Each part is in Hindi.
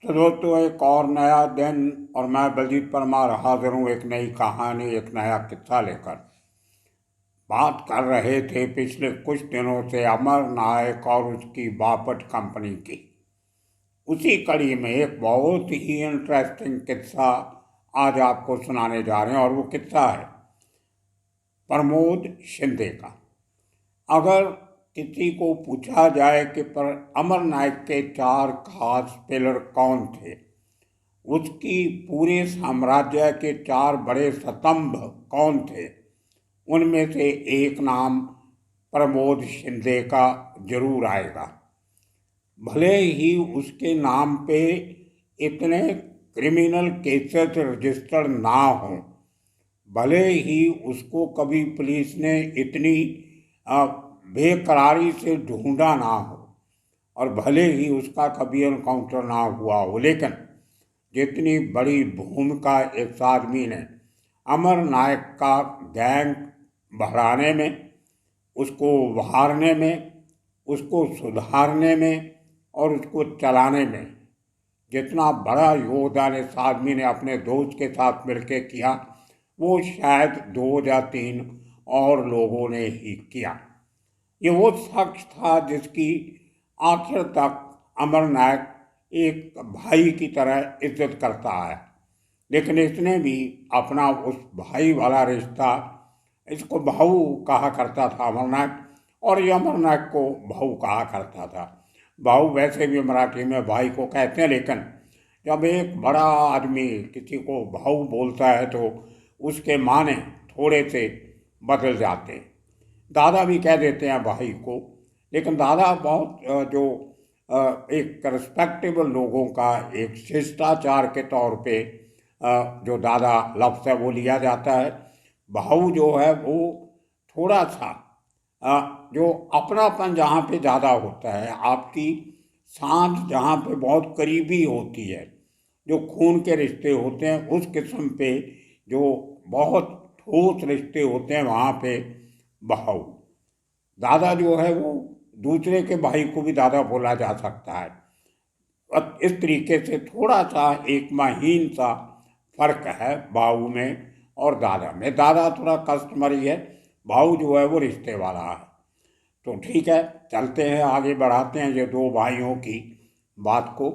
तो दोस्तों, एक और नया दिन और मैं बलजीत परमार हाजिर हूँ एक नई कहानी, एक नया किस्सा लेकर। बात कर रहे थे पिछले कुछ दिनों से अमर नायक और उसकी बापट कंपनी की। उसी कड़ी में एक बहुत ही इंटरेस्टिंग किस्सा आज आपको सुनाने जा रहे हैं, और वो किस्सा है प्रमोद शिंदे का। अगर किसी को पूछा जाए कि पर अमर नायक के चार खास पिलर कौन थे, उसकी पूरे साम्राज्य के चार बड़े स्तंभ कौन थे, उनमें से एक नाम प्रमोद शिंदे का जरूर आएगा। भले ही उसके नाम पे इतने क्रिमिनल केसेस रजिस्टर्ड ना हों, भले ही उसको कभी पुलिस ने इतनी बेकरारी से ढूंढा ना हो, और भले ही उसका कभी एनकाउंटर ना हुआ हो, लेकिन जितनी बड़ी भूमिका इस आदमी ने अमर नायक का गैंग बढ़ाने में, उसको उभारने में, उसको सुधारने में और उसको चलाने में, जितना बड़ा योगदान इस आदमी ने अपने दोस्त के साथ मिलकर किया, वो शायद 2 या 3 और लोगों ने ही किया। ये वो शख्स था जिसकी आखिर तक अमर नायक एक भाई की तरह इज्जत करता है, लेकिन इसने भी अपना उस भाई वाला रिश्ता, इसको भाऊ कहा करता था अमर नायक, और ये अमर नायक को भाऊ कहा करता था। भाऊ वैसे भी मराठी में भाई को कहते हैं, लेकिन जब एक बड़ा आदमी किसी को भाऊ बोलता है तो उसके माने थोड़े से बदल जाते हैं। दादा भी कह देते हैं भाई को, लेकिन दादा बहुत एक रिस्पेक्टेबल लोगों का एक शिष्टाचार के तौर पे जो दादा लफ्ज़ है वो लिया जाता है। भाऊ जो है वो थोड़ा सा जो अपनापन जहाँ पे ज़्यादा होता है, आपकी सांस जहाँ पे बहुत करीबी होती है, जो खून के रिश्ते होते हैं, उस किस्म पे जो बहुत ठोस रिश्ते होते हैं, वहाँ पे भाऊ। दादा जो है वो दूसरे के भाई को भी दादा बोला जा सकता है। अब इस तरीके से थोड़ा सा एक महीन सा फर्क है भाऊ में और दादा में। दादा थोड़ा कस्टमरी है, भाऊ जो है वो रिश्ते वाला है। तो ठीक है, चलते हैं आगे, बढ़ाते हैं ये 2 भाइयों की बात को।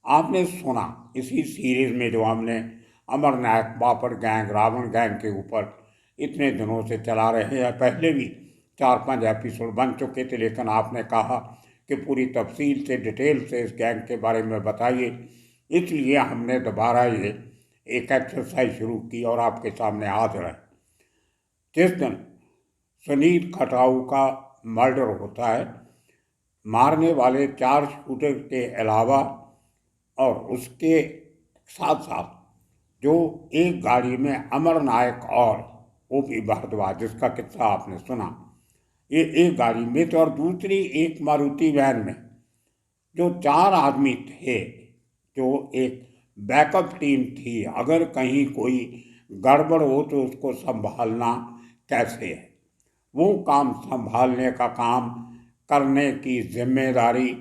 आपने सुना इसी सीरीज में जो हमने अमर नायक बापट गैंग, रावण गैंग के ऊपर इतने दिनों से चला रहे हैं, पहले भी 4-5 एपिसोड बन चुके थे, लेकिन आपने कहा कि पूरी तफसील से, डिटेल से इस गैंग के बारे में बताइए, इसलिए हमने दोबारा ये एक एक्सरसाइज शुरू की और आपके सामने हाजिर है। जिस दिन सुनील खटाऊ का मर्डर होता है, मारने वाले 4 शूटर के अलावा और उसके साथ साथ जो एक गाड़ी में अमर नायक और ओपी भारद्वाज, जिसका किस्सा आपने सुना, ये एक गाड़ी में थे, और दूसरी एक मारुति वैन में जो 4 आदमी थे, जो एक बैकअप टीम थी। अगर कहीं कोई गड़बड़ हो तो उसको संभालना कैसे है, वो काम संभालने का काम करने की जिम्मेदारी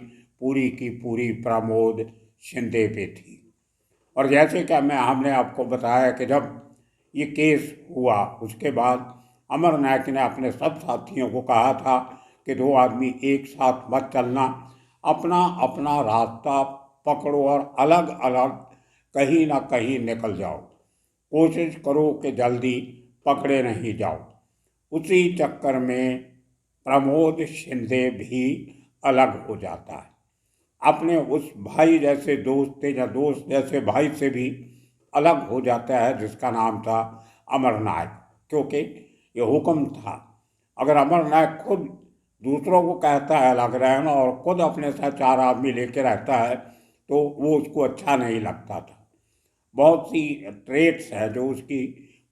पूरी की पूरी प्रमोद शिंदे पे थी। और जैसे कि हमने आपको बताया कि जब ये केस हुआ, उसके बाद अमर नायक ने अपने सब साथियों को कहा था कि 2 आदमी एक साथ मत चलना, अपना अपना रास्ता पकड़ो और अलग अलग कहीं ना कहीं निकल जाओ, कोशिश करो कि जल्दी पकड़े नहीं जाओ। उसी चक्कर में प्रमोद शिंदे भी अलग हो जाता है, अपने उस भाई जैसे दोस्त थे या दोस्त जैसे भाई से भी अलग हो जाता है, जिसका नाम था अमर नायक। क्योंकि ये हुक्म था, अगर अमर नायक खुद दूसरों को कहता है अलग रहना और खुद अपने साथ 4 आदमी लेके रहता है, तो वो उसको अच्छा नहीं लगता था। बहुत सी ट्रेट्स है जो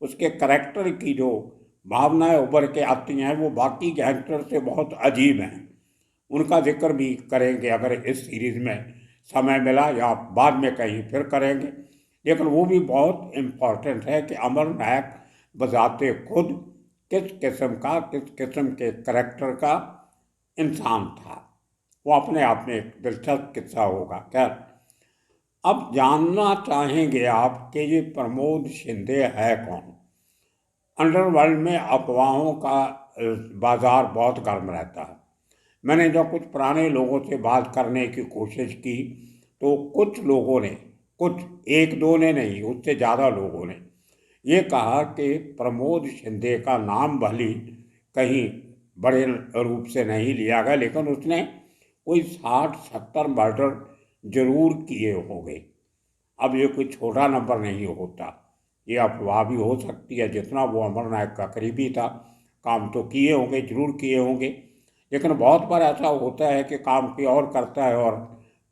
उसके करेक्टर की जो भावनाएं उभर के आती हैं, वो बाकी गैंगस्टर से बहुत अजीब हैं। उनका जिक्र भी करेंगे अगर इस सीरीज में समय मिला, या बाद में कहीं फिर करेंगे, लेकिन वो भी बहुत इम्पॉर्टेंट है कि अमर नायक बजाते खुद किस किस्म के करेक्टर का इंसान था। वो अपने आप में एक दिलचस्प किस्सा होगा। खैर, अब जानना चाहेंगे आप कि ये प्रमोद शिंदे है कौन। अंडरवर्ल्ड में अफवाहों का बाजार बहुत गर्म रहता है। मैंने जब कुछ पुराने लोगों से बात करने की कोशिश की तो कुछ लोगों ने, कुछ एक दो ने नहीं, उससे ज़्यादा लोगों ने ये कहा कि प्रमोद शिंदे का नाम भली कहीं बड़े रूप से नहीं लिया गया, लेकिन उसने कोई 60-70 मर्डर जरूर किए होंगे। अब ये कोई छोटा नंबर नहीं होता, ये अफवाह भी हो सकती है। जितना वो अमर नायक का करीबी था, काम तो किए होंगे, जरूर किए होंगे, लेकिन बहुत बार ऐसा होता है कि काम कोई और करता है और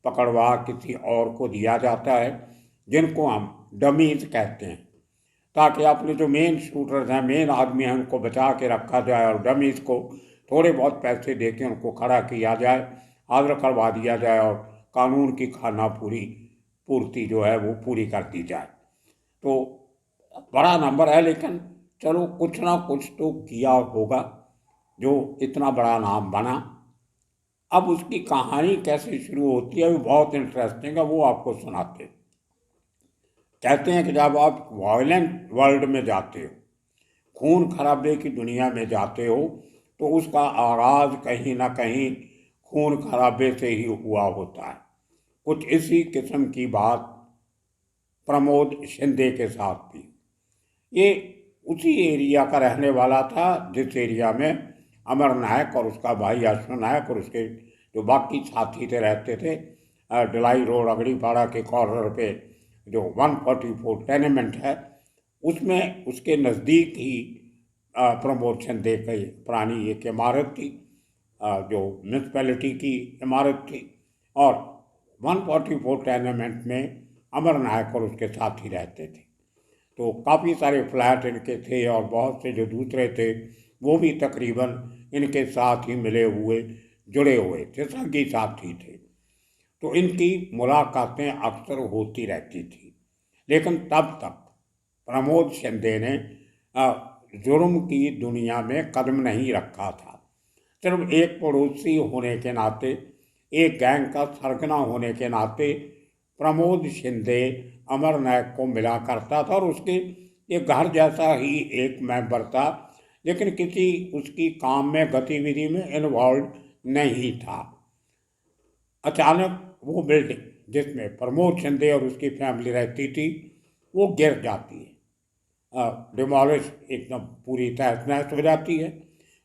पकड़वा किसी और को दिया जाता है, जिनको हम डमीज कहते हैं, ताकि अपने जो मेन शूटर्स हैं, मेन आदमी हैं, उनको बचा के रखा जाए और डमीज को थोड़े बहुत पैसे दे के उनको खड़ा किया जाए, हाजिर करवा दिया जाए और कानून की खाना पूर्ति जो है वो पूरी कर दी जाए। तो बड़ा नंबर है, लेकिन चलो कुछ ना कुछ तो किया होगा जो इतना बड़ा नाम बना। अब उसकी कहानी कैसे शुरू होती है वो बहुत इंटरेस्टिंग है, वो आपको सुनाते। कहते हैं कि जब आप वायलेंट वर्ल्ड में जाते हो, खून खराबे की दुनिया में जाते हो, तो उसका आगाज कहीं ना कहीं खून खराबे से ही हुआ होता है। कुछ इसी किस्म की बात प्रमोद शिंदे के साथ थी। ये उसी एरिया का रहने वाला था जिस एरिया में अमर नायक और उसका भाई अश्व नायक और उसके जो बाकी साथी थे रहते थे। डलाई रोड अगड़ीपाड़ा के कॉर्नर पे जो 144 टेनेमेंट है, उसमें उसके नज़दीक ही प्रमोद शिंदे की पुरानी एक इमारत थी, जो म्यूनसिपैलिटी की इमारत थी, और 144 टेनेमेंट में अमर नायक और उसके साथी रहते थे। तो काफ़ी सारे फ्लैट इनके थे और बहुत से जो दूसरे थे वो भी तकरीबन इनके साथ ही मिले हुए, जुड़े हुए थे, संगी साथी थे। तो इनकी मुलाकातें अक्सर होती रहती थी। लेकिन तब तक प्रमोद शिंदे ने जुर्म की दुनिया में कदम नहीं रखा था। सिर्फ एक पड़ोसी होने के नाते, एक गैंग का सरगना होने के नाते प्रमोद शिंदे अमर नायक को मिला करता था और उसके एक घर जैसा ही एक मेंबर था, लेकिन किसी उसकी काम में गतिविधि में इन्वॉल्व नहीं था। अचानक वो बिल्डिंग जिसमें प्रमोद शिंदे और उसकी फैमिली रहती थी वो गिर जाती है, डिमोलिश, एकदम पूरी तहस नहस हो जाती है।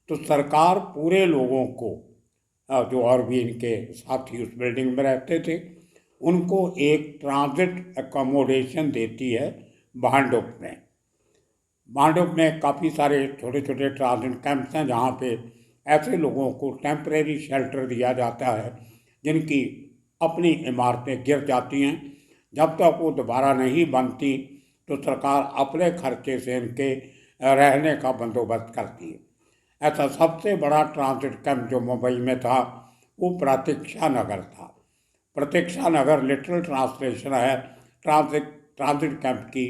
तो सरकार पूरे लोगों को, जो और भी इनके साथी उस बिल्डिंग में रहते थे, उनको एक ट्रांजिट एकोमोडेशन देती है भांडुप में। भांडुप में काफ़ी सारे छोटे छोटे ट्रांजिट कैंप्स हैं जहाँ पे ऐसे लोगों को टेम्परेरी शेल्टर दिया जाता है जिनकी अपनी इमारतें गिर जाती हैं। जब तक वो दोबारा नहीं बनती तो सरकार अपने खर्चे से इनके रहने का बंदोबस्त करती है। ऐसा सबसे बड़ा ट्रांजिट कैंप जो मुंबई में था वो प्रतीक्षा नगर था। प्रतीक्षा नगर लिटरल ट्रांसलेशन है ट्रांजिट ट्रांजिट कैंप की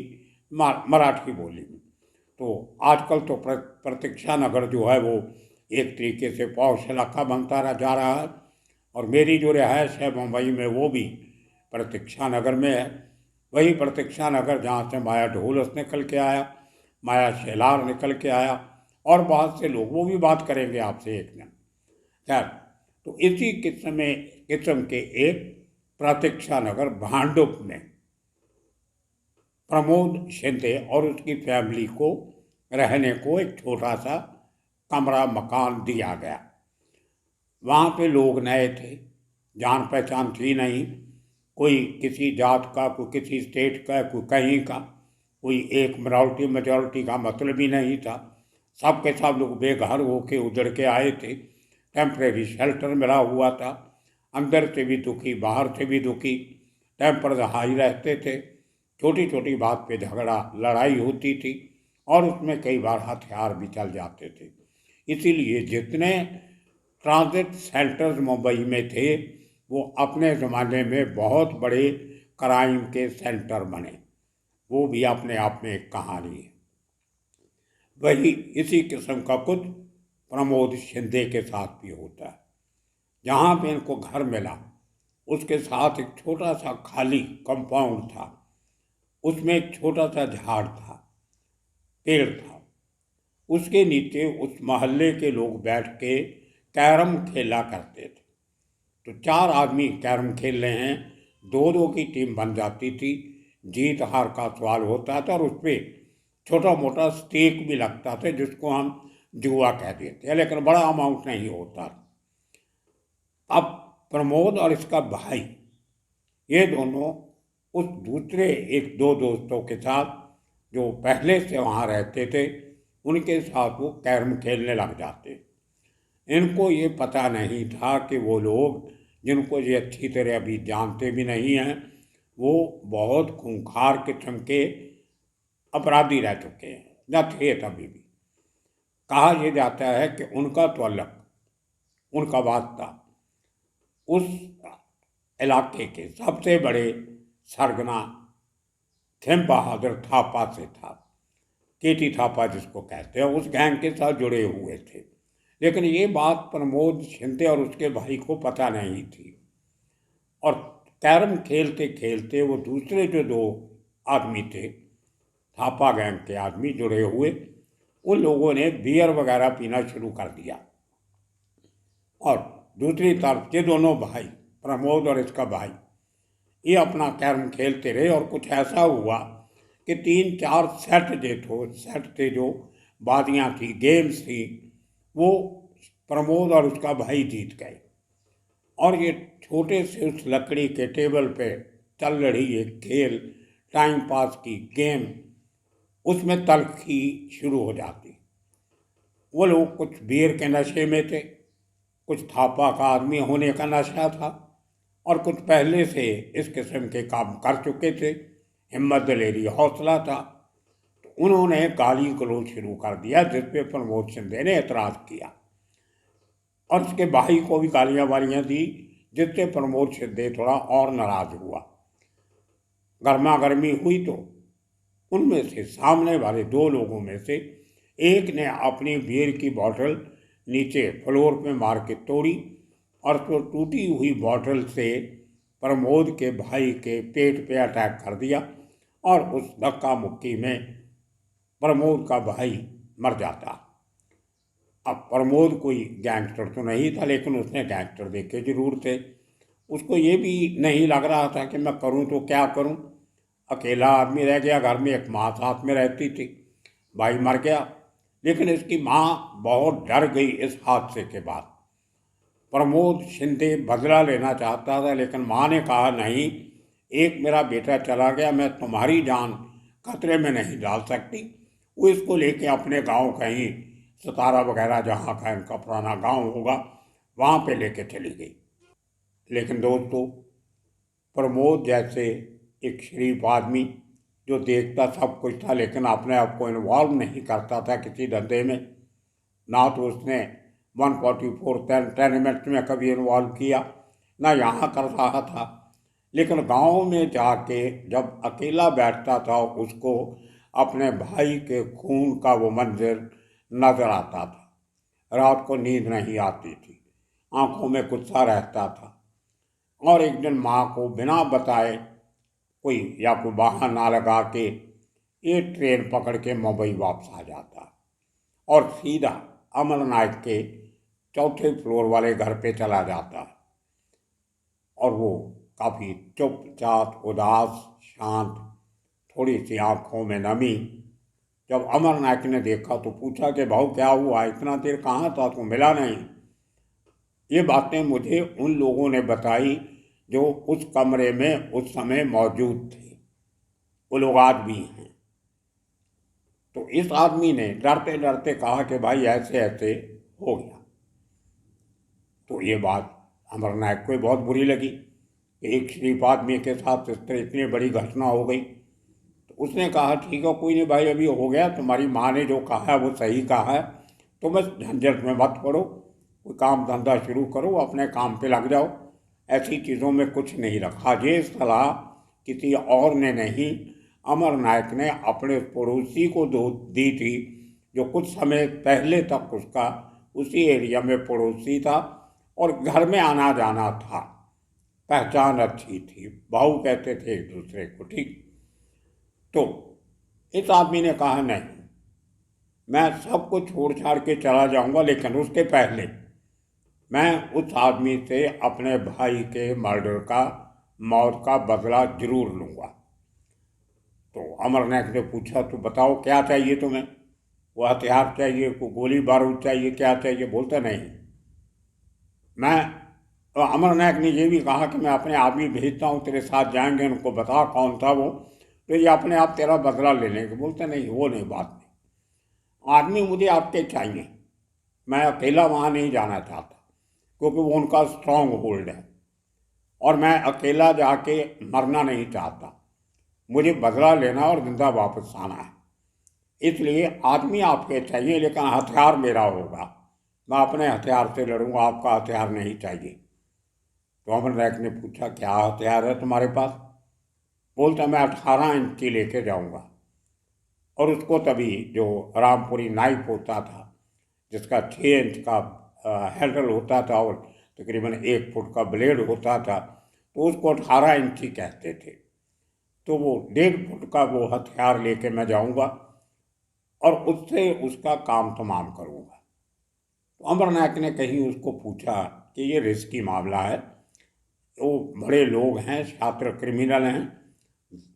मराठी बोली में। तो आजकल तो प्रतीक्षा नगर जो है वो एक तरीके से पॉश इलाका बनता जा रहा है, और मेरी जो रिहाइश है मुंबई में वो भी प्रतीक्षा नगर में है। वही प्रतीक्षा नगर जहाँ से माया ढोलस निकल के आया, माया शेलार निकल के आया, और बहुत से लोग, वो भी बात करेंगे आपसे एक दिन। खैर, तो इसी किस्म के एक प्रतीक्षा नगर भांडुप में प्रमोद शिंदे और उसकी फैमिली को रहने को एक छोटा सा कमरा मकान दिया गया। वहाँ पे लोग नए थे, जान पहचान थी नहीं, कोई किसी जात का, कोई किसी स्टेट का, कोई कहीं का, कोई एक माइनॉरिटी मेजॉरिटी का मतलब ही नहीं था। सब के सब लोग बेघर होके उजड़ के आए थे, टेम्परेरी शेल्टर मिला हुआ था, अंदर से भी दुखी बाहर से भी दुखी, टेम्पर हाई रहते थे, छोटी छोटी बात पे झगड़ा लड़ाई होती थी और उसमें कई बार हथियार भी चल जाते थे। इसीलिए जितने ट्रांजिट सेंटर्स मुंबई में थे वो अपने ज़माने में बहुत बड़े क्राइम के सेंटर बने। वो भी अपने आप में एक कहानी है। वही इसी किस्म का कुछ प्रमोद शिंदे के साथ भी होता है। जहाँ पे इनको घर मिला उसके साथ एक छोटा सा खाली कंपाउंड था, उसमें एक छोटा सा झाड़ था, पेड़ था। उसके नीचे उस मोहल्ले के लोग बैठ के कैरम खेला करते थे। तो 4 आदमी कैरम खेल रहे हैं, 2-2 की टीम बन जाती थी, जीत हार का सवाल होता था और उस पर छोटा मोटा स्टेक भी लगता था जिसको हम जुआ कह देते हैं, लेकिन बड़ा अमाउंट नहीं होता। अब प्रमोद और इसका भाई, ये दोनों उस दूसरे एक 2 दोस्तों के साथ जो पहले से वहाँ रहते थे उनके साथ वो कैरम खेलने लग जाते। इनको ये पता नहीं था कि वो लोग, जिनको ये अच्छी तरह अभी जानते भी नहीं हैं, वो बहुत खूंखार किस्म के अपराधी रह चुके हैं या थे तभी भी। कहा यह जाता है कि उनका तो अलग, उनका वास्ता उस इलाके के सबसे बड़े सरगना खेम बहादुर थापा से था, केटी थापा जिसको कहते हैं, उस गैंग के साथ जुड़े हुए थे। लेकिन ये बात प्रमोद शिंदे और उसके भाई को पता नहीं थी। और कैरम खेलते खेलते वो दूसरे जो 2 आदमी थे, थापा गैंग के आदमी जुड़े हुए, उन लोगों ने बियर वगैरह पीना शुरू कर दिया। और दूसरी तरफ ये दोनों भाई, प्रमोद और इसका भाई, ये अपना कैरम खेलते रहे। और कुछ ऐसा हुआ कि 3-4 सेट थे जो बाजियाँ थी, गेम्स थी, वो प्रमोद और उसका भाई जीत गए। और ये छोटे से उस लकड़ी के टेबल पे चल रही एक खेल, टाइम पास की गेम, उसमें तल्खी शुरू हो जाती। वो लोग कुछ बियर के नशे में थे, कुछ थापा का आदमी होने का नशा था, और कुछ पहले से इस किस्म के काम कर चुके थे, हिम्मत दलेरी हौसला था। तो उन्होंने गाली गलौज शुरू कर दिया, जिस पे प्रमोद शिंदे ने एतराज़ किया और उसके भाई को भी गालियाँ वालियाँ दी, जिससे प्रमोद शिंदे थोड़ा और नाराज हुआ। गर्मा गर्मी हुई तो उनमें से सामने वाले 2 लोगों में से एक ने अपनी बियर की बोतल नीचे फ्लोर पे मार के तोड़ी और तो टूटी हुई बोतल से प्रमोद के भाई के पेट पे अटैक कर दिया और उस धक्का मुक्की में प्रमोद का भाई मर जाता। अब प्रमोद कोई गैंगस्टर तो नहीं था, लेकिन उसने गैंगस्टर देखे जरूर थे। उसको ये भी नहीं लग रहा था कि मैं करूं तो क्या करूं, अकेला आदमी रह गया, घर में एक माँ साथ में रहती थी, भाई मर गया। लेकिन इसकी माँ बहुत डर गई इस हादसे के बाद। प्रमोद शिंदे बदला लेना चाहता था, लेकिन माँ ने कहा नहीं, एक मेरा बेटा चला गया, मैं तुम्हारी जान खतरे में नहीं डाल सकती। वो इसको लेके अपने गांव कहीं सतारा वगैरह जहाँ का इनका पुराना गांव होगा वहाँ पे लेके चली गई। लेकिन दोस्तों, प्रमोद जैसे एक शरीफ आदमी जो देखता सब कुछ था लेकिन अपने आप को इन्वॉल्व नहीं करता था किसी धंधे में, ना तो उसने 144 टेनेमेंट्स में कभी इन्वॉल्व किया, ना यहाँ कर रहा था। लेकिन गांव में जाके जब अकेला बैठता था, उसको अपने भाई के खून का वो मंजर नजर आता था। रात को नींद नहीं आती थी, आंखों में गुस्सा रहता था। और एक दिन माँ को बिना बताए कोई या कोई बहाना लगा के ये ट्रेन पकड़ के मुंबई वापस आ जाता और सीधा अमर नायक के 4थे फ्लोर वाले घर पे चला जाता। और वो काफ़ी चुपचाप, उदास, शांत, थोड़ी सी आंखों में नमी। जब अमर नायक ने देखा तो पूछा कि भाऊ क्या हुआ, इतना देर कहाँ था, तू मिला नहीं। ये बातें मुझे उन लोगों ने बताई जो उस कमरे में उस समय मौजूद थे, वो लोग आज भी हैं। तो इस आदमी ने डरते डरते कहा कि भाई ऐसे ऐसे हो गया। तो ये बात अमर नायक को बहुत बुरी लगी कि एक शरीफ आदमी के साथ इस तरह इतनी बड़ी घटना हो गई। तो उसने कहा ठीक है, कोई नहीं भाई, अभी हो गया, तुम्हारी माँ ने जो कहा है वो सही कहा है, तुम इस झंझट में मत पड़ो, कोई काम धंधा शुरू करो, अपने काम पे लग जाओ, ऐसी चीज़ों में कुछ नहीं रखा। ये सलाह किसी और ने नहीं, अमर नायक ने अपने पड़ोसी को दी थी जो कुछ समय पहले तक उसका उसी एरिया में पड़ोसी था और घर में आना जाना था। पहचान अच्छी थी, भाऊ कहते थे एक दूसरे को, ठीक। तो इस आदमी ने कहा नहीं, मैं सब कुछ छोड़ छाड़ के चला जाऊंगा, लेकिन उसके पहले मैं उस आदमी से अपने भाई के मर्डर का, मौत का बदला जरूर लूंगा। तो अमरनाथ ने पूछा, तो बताओ क्या चाहिए तुम्हें? वो हथियार चाहिए, को गोली बारूद चाहिए, क्या चाहिए? बोलता नहीं, मैं तो अमरनाथ ने ये भी कहा कि मैं अपने आदमी भेजता हूँ, तेरे साथ जाएंगे, उनको बता कौन था वो, तो ये अपने आप तेरा बदला ले लेंगे। बोलते नहीं, वो नहीं, बात नहीं, आदमी मुझे आपके चाहिए, मैं अकेला वहाँ नहीं जाना चाहता, क्योंकि वो उनका स्ट्रांग होल्ड है, और मैं अकेला जाके मरना नहीं चाहता, मुझे बदला लेना और जिंदा वापस आना है, इसलिए आदमी आपके चाहिए, लेकिन हथियार मेरा होगा, मैं अपने हथियार से लड़ूंगा, आपका हथियार नहीं चाहिए। तो अमरनाथ ने पूछा, क्या हथियार है तुम्हारे पास? बोलता, मैं 18 इंच की लेके जाऊंगा। और उसको तभी जो रामपुरी नाइफ होता था, जिसका 6 इंच का हैंडल होता था और तकरीबन 1 फुट का ब्लेड होता था, तो उसको 18 इंची कहते थे। तो वो 1.5 फुट का वो हथियार लेके मैं जाऊंगा और उससे उसका काम तमाम करूंगा। तो अमरनाथ ने कहीं उसको पूछा कि ये रिस्की मामला है, वो बड़े लोग हैं, छात्र क्रिमिनल हैं,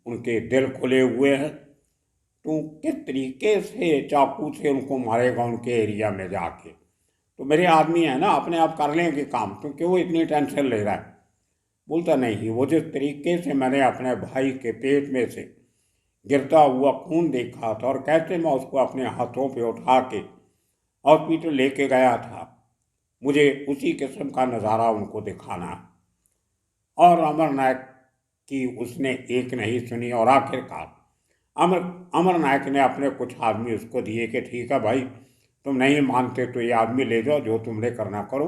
उनके दिल खुले हुए हैं, तो किस तरीके से चाकू से उनको मारेगा उनके एरिया में जाके? तो मेरे आदमी है ना, अपने आप कर लेंगे काम, तो क्यों इतनी टेंशन ले रहा है? बोलता नहीं, वो जिस तरीके से मैंने अपने भाई के पेट में से गिरता हुआ खून देखा था और कैसे मैं उसको अपने हाथों पे उठा के हॉस्पिटल लेके गया था, मुझे उसी किस्म का नज़ारा उनको दिखाना है। और अमर नायक की उसने एक नहीं सुनी, और आखिरकार अमर अमर नायक ने अपने कुछ आदमी उसको दिए कि ठीक है भाई, तुम नहीं मानते तो ये आदमी ले जाओ, जो तुमने करना करो,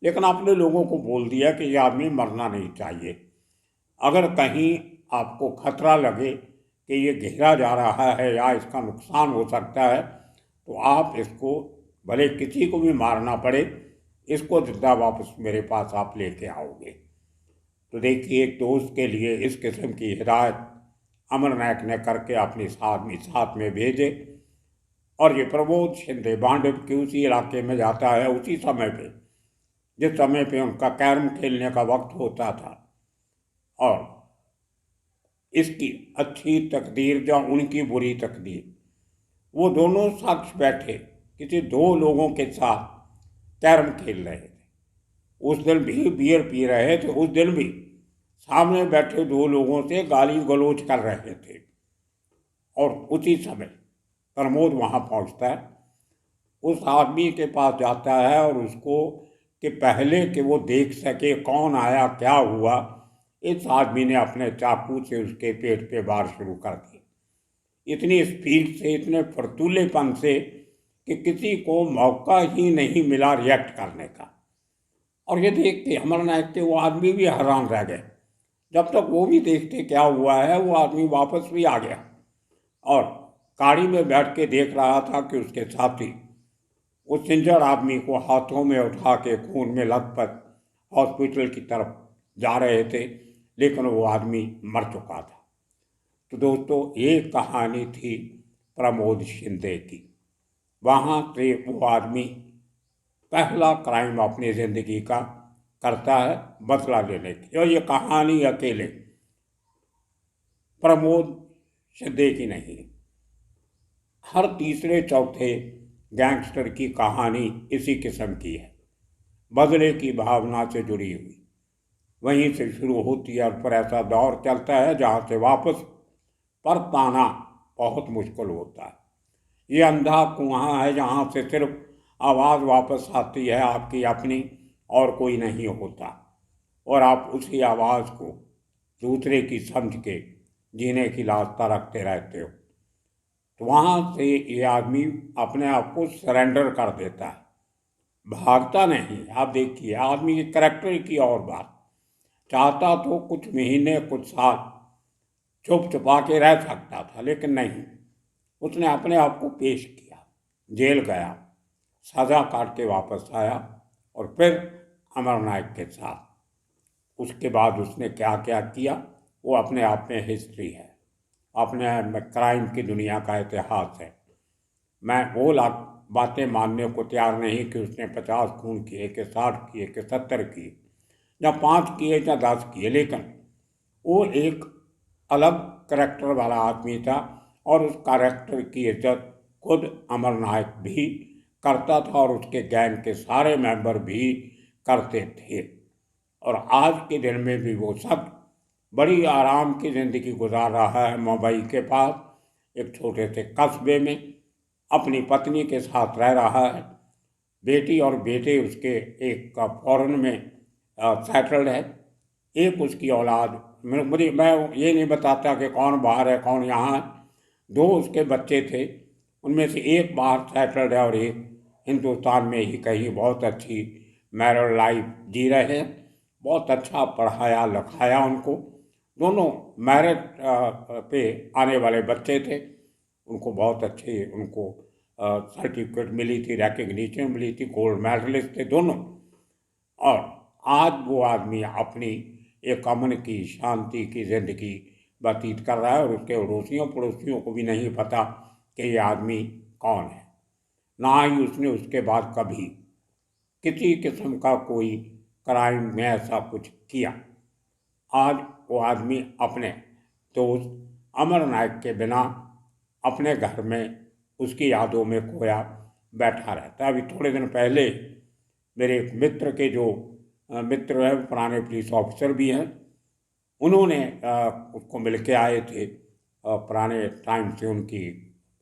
लेकिन अपने लोगों को बोल दिया कि ये आदमी मरना नहीं चाहिए। अगर कहीं आपको खतरा लगे कि ये घेरा जा रहा है या इसका नुकसान हो सकता है, तो आप इसको, भले किसी को भी मारना पड़े, इसको जिंदा वापस मेरे पास आप लेके आओगे। तो देखिए, एक दोस्त के लिए इस किस्म की हिदायत अमर नायक ने करके अपने आदमी साथ में भेजे। और ये प्रमोद शिंदे बांडव के उसी इलाके में जाता है उसी समय पे, जिस समय पे उनका कैरम खेलने का वक्त होता था। और इसकी अच्छी तकदीर या उनकी बुरी तकदीर, वो दोनों शख्स बैठे किसी 2 लोगों के साथ कैरम खेल रहे थे। उस दिन भी बियर पी रहे थे, उस दिन भी सामने बैठे 2 लोगों से गाली गलौज कर रहे थे। और उसी समय प्रमोद वहाँ पहुँचता है, उस आदमी के पास जाता है और उसको, कि पहले कि वो देख सके कौन आया क्या हुआ, इस आदमी ने अपने चाकू से उसके पेट पे वार शुरू कर दिए, इतनी स्पीड से, इतने फुर्तीलेपन से कि किसी को मौका ही नहीं मिला रिएक्ट करने का। और ये देख के अमर नायक के वो आदमी भी हैरान रह गए। जब तक वो भी देखते क्या हुआ है, वो आदमी वापस भी आ गया और गाड़ी में बैठ के देख रहा था कि उसके साथी उस इंजर्ड आदमी को हाथों में उठा के खून में लथपथ हॉस्पिटल की तरफ जा रहे थे, लेकिन वो आदमी मर चुका था। तो दोस्तों, ये कहानी थी प्रमोद शिंदे की। वहाँ से वो आदमी पहला क्राइम अपनी ज़िंदगी का करता है, बदला लेने की। और ये कहानी अकेले प्रमोद शिंदे की नहीं, हर तीसरे चौथे गैंगस्टर की कहानी इसी किस्म की है, बदले की भावना से जुड़ी हुई। वहीं से शुरू होती है और फिर ऐसा दौर चलता है जहाँ से वापस परत आना बहुत मुश्किल होता है। ये अंधा कुआं है जहाँ से सिर्फ आवाज़ वापस आती है आपकी अपनी, और कोई नहीं होता, और आप उसी आवाज़ को दूसरे की समझ के जीने की लालसा रखते रहते हो। तो वहाँ से ये आदमी अपने आप को सरेंडर कर देता है, भागता नहीं। आप देखिए, आदमी के करेक्टर की और बात, चाहता तो कुछ महीने कुछ साल छुप छुपा के रह सकता था, लेकिन नहीं, उसने अपने आप को पेश किया, जेल गया, सज़ा काट के वापस आया, और फिर अमर नायक के साथ उसके बाद उसने क्या क्या किया वो अपने आप में हिस्ट्री है, अपने क्राइम की दुनिया का इतिहास है। मैं वो बातें मानने को तैयार नहीं कि उसने 50 खून किए कि 60 किए कि 70 किए, या 5 किए या 10 किए, लेकिन वो एक अलग करैक्टर वाला आदमी था और उस करैक्टर की इज्जत खुद अमर नायक भी करता था और उसके गैंग के सारे मेंबर भी करते थे। और आज के दिन में भी वो सब बड़ी आराम की ज़िंदगी गुजार रहा है मुंबई के पास एक छोटे से कस्बे में, अपनी पत्नी के साथ रह रहा है। बेटी और बेटे उसके एक का फॉरेन में सेटल्ड है, एक उसकी औलाद, मैं ये नहीं बताता कि कौन बाहर है कौन यहाँ है। 2 उसके बच्चे थे, उनमें से एक बाहर सेटल्ड है और एक हिंदुस्तान में ही कहीं बहुत अच्छी मैरिड लाइफ जी रहे हैं। बहुत अच्छा पढ़ाया लिखाया उनको। दोनों मैरिज पे आने वाले बच्चे थे, उनको बहुत अच्छे उनको सर्टिफिकेट मिली थी, रिकग्निशन मिली थी, गोल्ड मेडलिस्ट थे दोनों। और आज वो आदमी अपनी एक अमन की शांति की ज़िंदगी व्यतीत कर रहा है और उसके अड़ोसियों पड़ोसियों को भी नहीं पता कि ये आदमी कौन है। ना ही उसने उसके बाद कभी किसी किस्म का कोई क्राइम में ऐसा कुछ किया। आज वो आदमी अपने दोस्त अमर नायक के बिना अपने घर में उसकी यादों में खोया बैठा रहता है। अभी थोड़े दिन पहले मेरे एक मित्र के जो मित्र हैं, पुराने पुलिस ऑफिसर भी हैं, उन्होंने उसको मिल के आए थे। पुराने टाइम से उनकी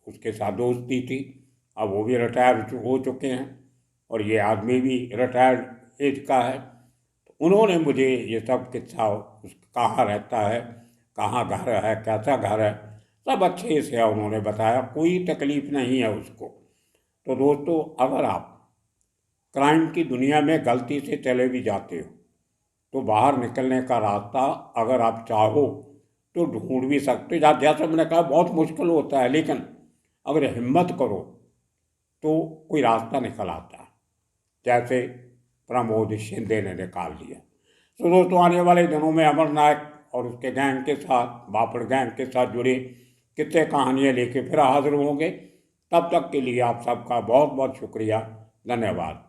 उसके साथ दोस्ती थी। अब वो भी रिटायर हो चुके हैं और ये आदमी भी रिटायर्ड एज का है। उन्होंने मुझे ये सब किस्सा कहाँ रहता है, कहाँ घर है, कैसा घर है, सब अच्छे से उन्होंने बताया। कोई तकलीफ नहीं है उसको। तो दोस्तों, अगर आप क्राइम की दुनिया में गलती से चले भी जाते हो तो बाहर निकलने का रास्ता अगर आप चाहो तो ढूंढ भी सकते हो। जैसे मैंने कहा बहुत मुश्किल होता है, लेकिन अगर हिम्मत करो तो कोई रास्ता निकल आता है, जैसे प्रमोद शिंदे ने निकाल दिया। तो दोस्तों, आने वाले दिनों में अमर नायक और उसके गैंग के साथ, बापड़ गैंग के साथ जुड़े कितने कहानियाँ लेके फिर हाजिर होंगे। तब तक के लिए आप सबका बहुत बहुत शुक्रिया, धन्यवाद।